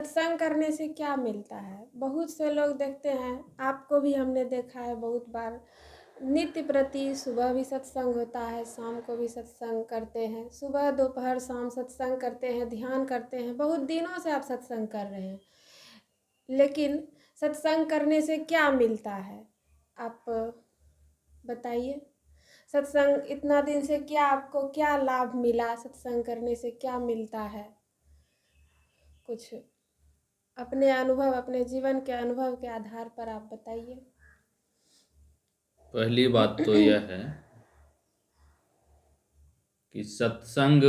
सत्संग करने से क्या मिलता है? बहुत से लोग देखते हैं, आपको भी हमने देखा है बहुत बार, नित्य प्रति सुबह भी सत्संग होता है, शाम को भी सत्संग करते हैं, सुबह दोपहर शाम सत्संग करते हैं, ध्यान करते हैं, बहुत दिनों से आप सत्संग कर रहे हैं। लेकिन सत्संग करने से क्या मिलता है? आप बताइए। सत्संग इतना दिन से क्या आपको क्या लाभ मिला? सत्संग करने से क्या मिलता है? कुछ अपने अनुभव, अपने जीवन के अनुभव के आधार पर आप बताइए। पहली बात तो यह है कि सत्संग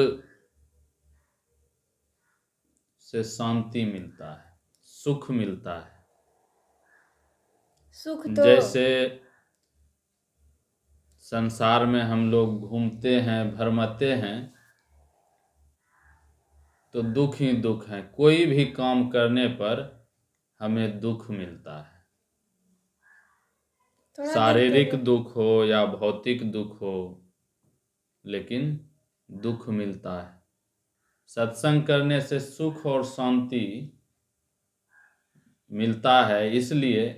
से शांति मिलता है, सुख मिलता है। सुख तो जैसे संसार में हम लोग घूमते हैं, भरमाते हैं, तो दुख ही दुख है। कोई भी काम करने पर हमें दुख मिलता है। थोड़ा देर के शारीरिक लिए दुख हो या भौतिक दुख हो, लेकिन दुख मिलता है। सत्संग करने से सुख और शांति मिलता है, इसलिए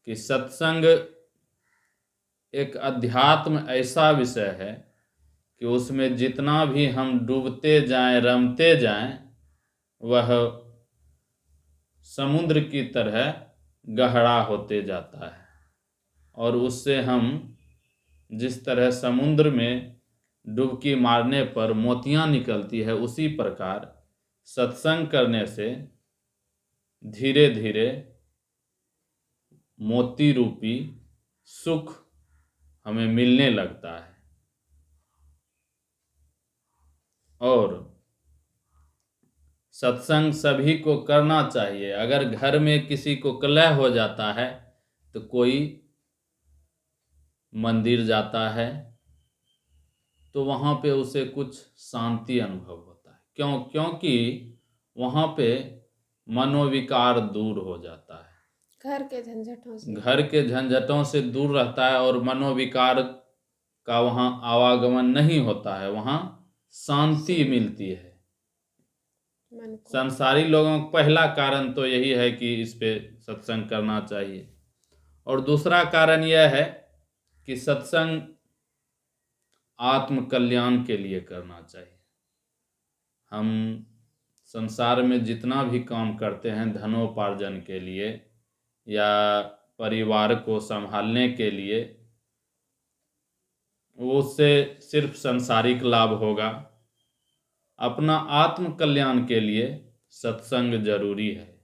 कि सत्संग एक अध्यात्म ऐसा विषय है कि उसमें जितना भी हम डूबते जाएं, रमते जाएं, वह समुद्र की तरह गहरा होते जाता है। और उससे हम जिस तरह समुद्र में डुबकी मारने पर मोतियां निकलती है, उसी प्रकार सत्संग करने से धीरे धीरे मोती रूपी सुख हमें मिलने लगता है। और सत्संग सभी को करना चाहिए। अगर घर में किसी को कलह हो जाता है तो कोई मंदिर जाता है, तो वहाँ पे उसे कुछ शांति अनुभव होता है। क्योंकि वहाँ पे मनोविकार दूर हो जाता है, घर के झंझटों से। घर के झंझटों से दूर रहता है और मनोविकार का वहाँ आवागमन नहीं होता है, वहाँ शांति मिलती है। मन को संसारी लोगों का पहला कारण तो यही है कि इस पे सत्संग करना चाहिए। और दूसरा कारण यह है कि सत्संग आत्म कल्याण के लिए करना चाहिए। हम संसार में जितना भी काम करते हैं धनोपार्जन के लिए या परिवार को संभालने के लिए, उससे सिर्फ सांसारिक लाभ होगा। अपना आत्म कल्याण के लिए सत्संग जरूरी है।